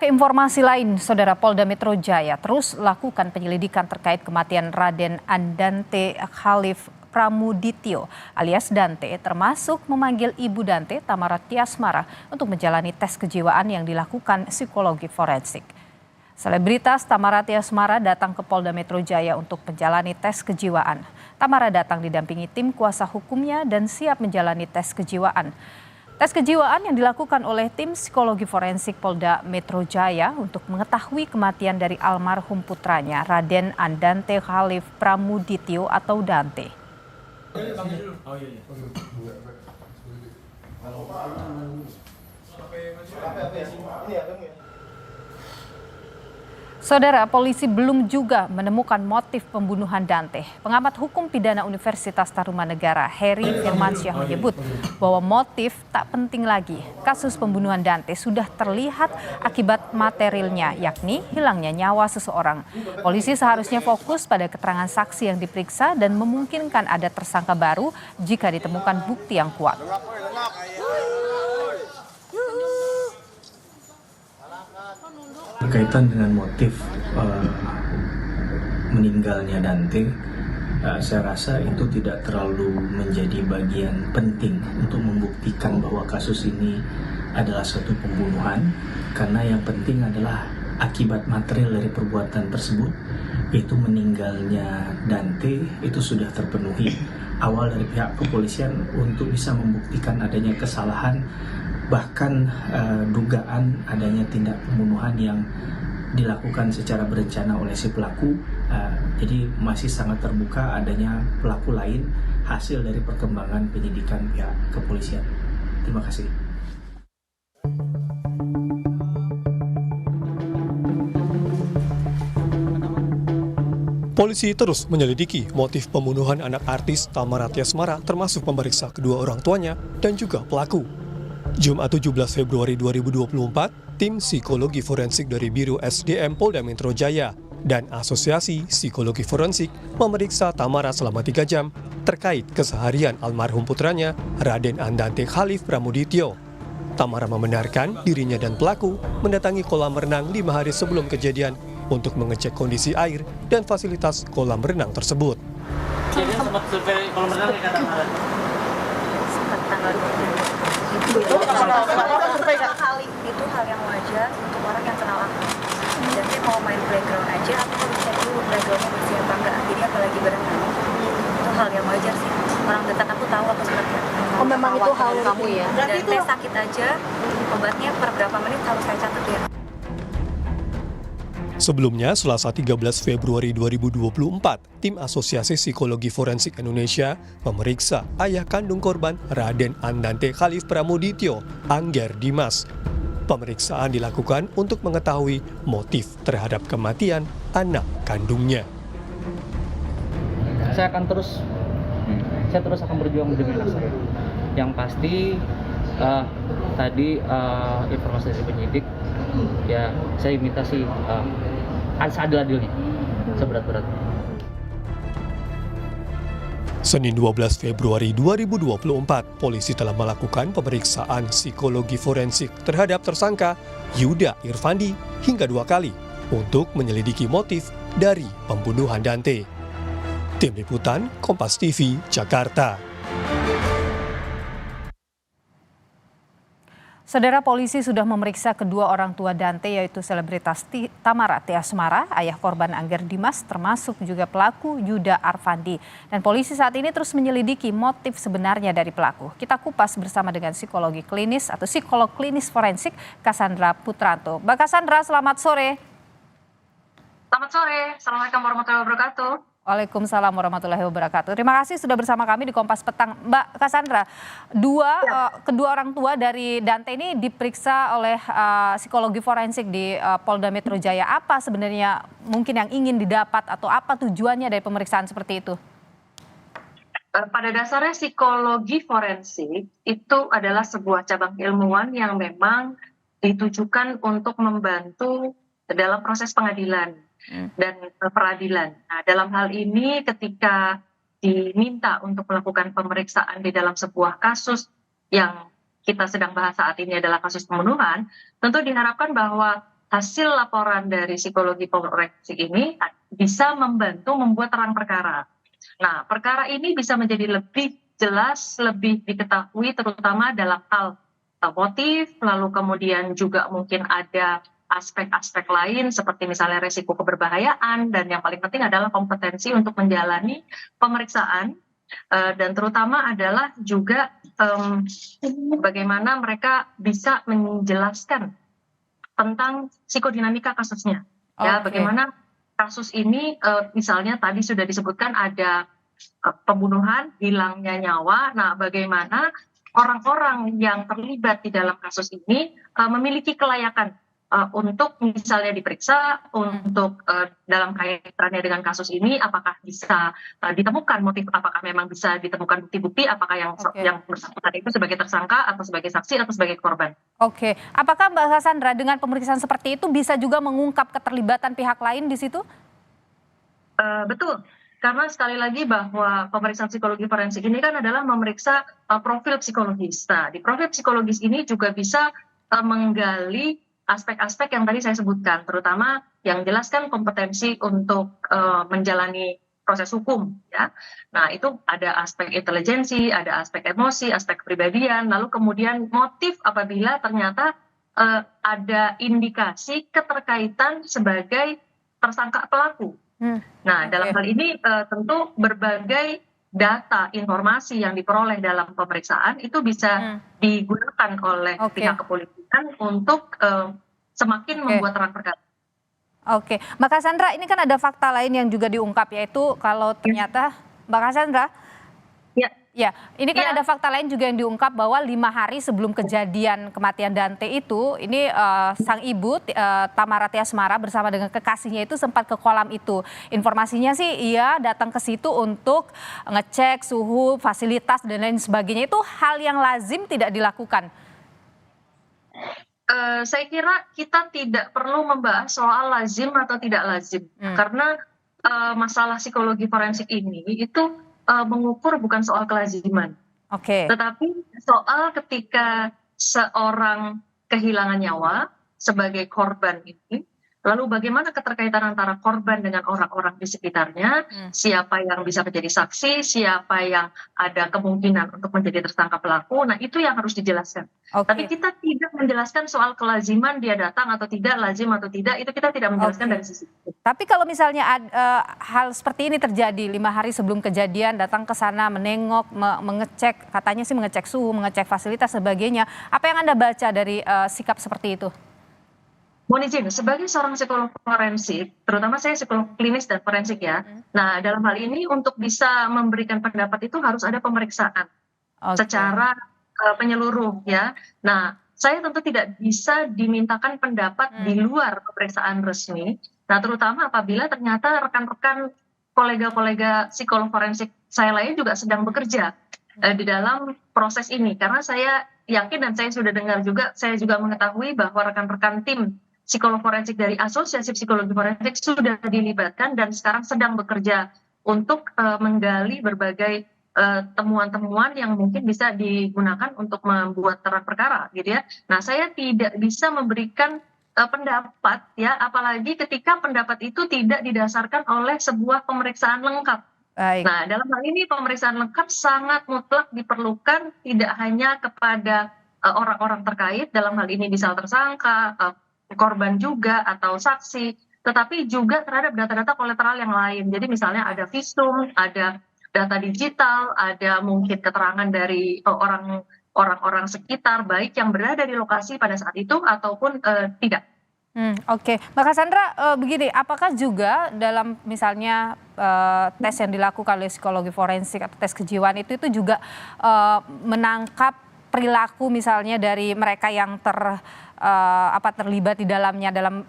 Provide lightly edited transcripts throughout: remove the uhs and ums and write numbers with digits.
Keinformasi lain, Saudara Polda Metro Jaya terus lakukan penyelidikan terkait kematian Raden Andante Khalif Pramudityo alias Dante, termasuk memanggil Ibu Dante, Tamara Tiasmara, untuk menjalani tes kejiwaan yang dilakukan psikologi forensik. Selebritas Tamara Tiasmara datang ke Polda Metro Jaya untuk menjalani tes kejiwaan. Tamara datang didampingi tim kuasa hukumnya dan siap menjalani tes kejiwaan. Tes kejiwaan yang dilakukan oleh tim psikologi forensik Polda Metro Jaya untuk mengetahui kematian dari almarhum putranya Raden Andante Khalif Pramudityo atau Dante. Saudara, polisi belum juga menemukan motif pembunuhan Dante. Pengamat hukum pidana Universitas Tarumanegara, Heri Firmansyah, menyebut bahwa motif tak penting lagi. Kasus pembunuhan Dante sudah terlihat akibat materialnya, yakni hilangnya nyawa seseorang. Polisi seharusnya fokus pada keterangan saksi yang diperiksa dan memungkinkan ada tersangka baru jika ditemukan bukti yang kuat. Berkaitan dengan motif meninggalnya Dante, saya rasa itu tidak terlalu menjadi bagian penting untuk membuktikan bahwa kasus ini adalah suatu pembunuhan, karena yang penting adalah akibat material dari perbuatan tersebut, yaitu meninggalnya Dante, itu sudah terpenuhi. Awal dari pihak kepolisian untuk bisa membuktikan adanya kesalahan, bahkan dugaan adanya tindak pembunuhan yang dilakukan secara berencana oleh si pelaku. Jadi masih sangat terbuka adanya pelaku lain hasil dari perkembangan penyidikan pihak kepolisian. Terima kasih. Polisi terus menyelidiki motif pembunuhan anak artis Tamara Tiasmara, termasuk memeriksa kedua orang tuanya dan juga pelaku. Jumat 17 Februari 2024, tim psikologi forensik dari Biro SDM Polda Metro Jaya dan Asosiasi Psikologi Forensik memeriksa Tamara selama 3 jam terkait keseharian almarhum putranya Raden Andante Khalif Pramudityo. Tamara membenarkan dirinya dan pelaku mendatangi kolam renang 5 hari sebelum kejadian untuk mengecek kondisi air dan fasilitas kolam renang tersebut. Jadi sempat survei kolam renang ya Tamara? Sempat tanggal 20. Itu hal yang wajar untuk orang yang kenal aku. Jadi mau main playground aja, aku harus cek dulu playgroundnya bersih apa enggak. Jadi apalagi berenang, itu hal yang wajar sih. Orang dekat aku tahu aku seperti apa. Oh, memang itu hal kamu ya. Dan tes sakit aja, obatnya per berapa menit harus saya catat ya. Sebelumnya, Selasa 13 Februari 2024, tim Asosiasi Psikologi Forensik Indonesia memeriksa ayah kandung korban Raden Andante Khalif Pramudityo, Angger Dimas. Pemeriksaan dilakukan untuk mengetahui motif terhadap kematian anak kandungnya. Saya terus akan berjuang demi anak saya. Yang pasti tadi informasi dari penyidik, ya saya minta sih seadil-adilnya, seberat-beratnya. Senin 12 Februari 2024, polisi telah melakukan pemeriksaan psikologi forensik terhadap tersangka Yuda Irfandi hingga 2 kali untuk menyelidiki motif dari pembunuhan Dante. Tim Liputan Kompas TV, Jakarta. Saudara, polisi sudah memeriksa kedua orang tua Dante, yaitu selebritas Tamara Tiasmara, ayah korban Angger Dimas, termasuk juga pelaku Yuda Arfandi. Dan polisi saat ini terus menyelidiki motif sebenarnya dari pelaku. Kita kupas bersama dengan psikologi klinis atau psikolog klinis forensik Cassandra Putranto. Mbak Cassandra, selamat sore. Selamat sore, Assalamualaikum warahmatullahi wabarakatuh. Waalaikumsalam warahmatullahi wabarakatuh. Terima kasih sudah bersama kami di Kompas Petang. Mbak Cassandra, kedua orang tua dari Dante ini diperiksa oleh psikologi forensik di Polda Metro Jaya. Apa sebenarnya mungkin yang ingin didapat atau apa tujuannya dari pemeriksaan seperti itu? Pada dasarnya psikologi forensik itu adalah sebuah cabang ilmuwan yang memang ditujukan untuk membantu dalam proses pengadilan dan peradilan. Nah, dalam hal ini ketika diminta untuk melakukan pemeriksaan di dalam sebuah kasus yang kita sedang bahas saat ini adalah kasus pembunuhan, tentu diharapkan bahwa hasil laporan dari psikologi forensik ini bisa membantu membuat terang perkara. Nah, perkara ini bisa menjadi lebih jelas, lebih diketahui terutama dalam hal motif, lalu kemudian juga mungkin ada aspek-aspek lain seperti misalnya resiko keberbahayaan, dan yang paling penting adalah kompetensi untuk menjalani pemeriksaan, dan terutama adalah juga bagaimana mereka bisa menjelaskan tentang psikodinamika kasusnya. Ya, bagaimana kasus ini misalnya tadi sudah disebutkan ada pembunuhan, hilangnya nyawa. Nah, bagaimana orang-orang yang terlibat di dalam kasus ini memiliki kelayakan untuk misalnya diperiksa, untuk dalam kaitannya dengan kasus ini apakah bisa ditemukan motif, apakah memang bisa ditemukan bukti-bukti, apakah yang bersangkutan itu sebagai tersangka atau sebagai saksi atau sebagai korban. Oke, apakah Mbak Cassandra dengan pemeriksaan seperti itu bisa juga mengungkap keterlibatan pihak lain di situ? Betul, karena sekali lagi bahwa pemeriksaan psikologi forensik ini kan adalah memeriksa profil psikologis. Nah, di profil psikologis ini juga bisa menggali aspek-aspek yang tadi saya sebutkan, terutama yang jelaskan kompetensi untuk menjalani proses hukum, ya. Nah, itu ada aspek intelijensi, ada aspek emosi, aspek kepribadian, lalu kemudian motif apabila ternyata ada indikasi keterkaitan sebagai tersangka pelaku. Nah, dalam hal ini tentu berbagai data, informasi yang diperoleh dalam pemeriksaan itu bisa digunakan oleh pihak kepolisian untuk semakin membuat terang perkara. Oke, Mbak Cassandra, ini kan ada fakta lain yang juga diungkap, yaitu kalau ternyata Mbak Cassandra, ya, ini kan ada fakta lain juga yang diungkap bahwa 5 hari sebelum kejadian kematian Dante itu, ini sang ibu Tamara Tiasmara bersama dengan kekasihnya itu sempat ke kolam itu. Informasinya sih ia datang ke situ untuk ngecek suhu, fasilitas dan lain sebagainya. Itu hal yang lazim tidak dilakukan. Saya kira kita tidak perlu membahas soal lazim atau tidak lazim, karena masalah psikologi forensik ini itu mengukur bukan soal kelaziman, tetapi soal ketika seorang kehilangan nyawa sebagai korban ini, lalu bagaimana keterkaitan antara korban dengan orang-orang di sekitarnya, siapa yang bisa menjadi saksi, siapa yang ada kemungkinan untuk menjadi tersangka pelaku. Nah, itu yang harus dijelaskan. Tapi kita tidak menjelaskan soal kelaziman dia datang atau tidak, lazim atau tidak, itu kita tidak menjelaskan dari sisi itu. Tapi kalau misalnya hal seperti ini terjadi 5 hari sebelum kejadian, datang ke sana menengok, mengecek, katanya sih mengecek suhu, mengecek fasilitas sebagainya. Apa yang Anda baca dari sikap seperti itu? Mohon izin, sebagai seorang psikolog forensik, terutama saya psikolog klinis dan forensik ya. Nah, dalam hal ini untuk bisa memberikan pendapat itu harus ada pemeriksaan secara penyeluruh ya. Nah, saya tentu tidak bisa dimintakan pendapat di luar pemeriksaan resmi. Nah, terutama apabila ternyata rekan-rekan kolega-kolega psikolog forensik saya lain juga sedang bekerja di dalam proses ini. Karena saya yakin dan saya sudah dengar juga, saya juga mengetahui bahwa rekan-rekan tim psikolog forensik dari Asosiasi Psikologi Forensik sudah dilibatkan dan sekarang sedang bekerja untuk menggali berbagai temuan-temuan yang mungkin bisa digunakan untuk membuat terang perkara, gitu ya. Nah, saya tidak bisa memberikan pendapat, ya, apalagi ketika pendapat itu tidak didasarkan oleh sebuah pemeriksaan lengkap. Nah, dalam hal ini pemeriksaan lengkap sangat mutlak diperlukan, tidak hanya kepada orang-orang terkait, dalam hal ini misal tersangka, korban juga atau saksi, tetapi juga terhadap data-data kolateral yang lain. Jadi misalnya ada visum, ada data digital, ada mungkin keterangan dari orang-orang sekitar, baik yang berada di lokasi pada saat itu ataupun tidak. Oke, Mbak Cassandra, begini, apakah juga dalam misalnya tes yang dilakukan oleh psikologi forensik atau tes kejiwaan itu juga menangkap perilaku misalnya dari mereka yang terlibat di dalamnya dalam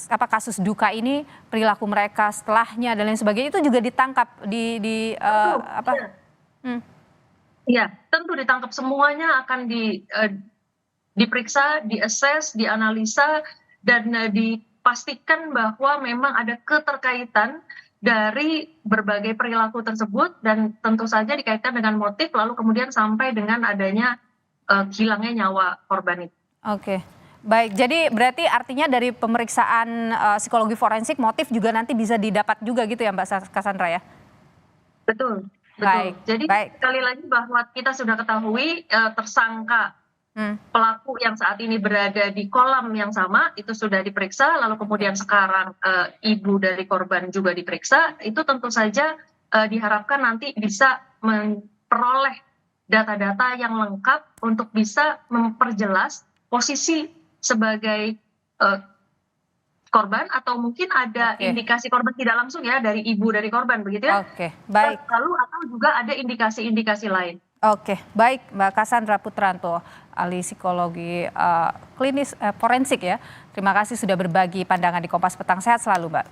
kasus duka ini, perilaku mereka setelahnya dan lain sebagainya itu juga ditangkap Iya, tentu ditangkap, semuanya akan diperiksa, diassess, dianalisa dan dipastikan bahwa memang ada keterkaitan dari berbagai perilaku tersebut dan tentu saja dikaitkan dengan motif lalu kemudian sampai dengan adanya hilangnya nyawa korban itu. Oke. Baik, jadi berarti artinya dari pemeriksaan psikologi forensik motif juga nanti bisa didapat juga gitu ya Mbak Cassandra ya? Betul, betul. Baik, Jadi baik. sekali lagi bahwa kita sudah ketahui tersangka pelaku yang saat ini berada di kolam yang sama itu sudah diperiksa, lalu kemudian sekarang ibu dari korban juga diperiksa, itu tentu saja diharapkan nanti bisa memperoleh data-data yang lengkap untuk bisa memperjelas posisi sebagai korban atau mungkin ada Oke. indikasi korban tidak langsung ya dari ibu dari korban begitu ya. Oke, baik. Lalu atau juga ada indikasi-indikasi lain. Oke, baik Mbak Cassandra Putranto, ahli psikologi klinis forensik ya. Terima kasih sudah berbagi pandangan di Kompas Petang. Sehat selalu Mbak.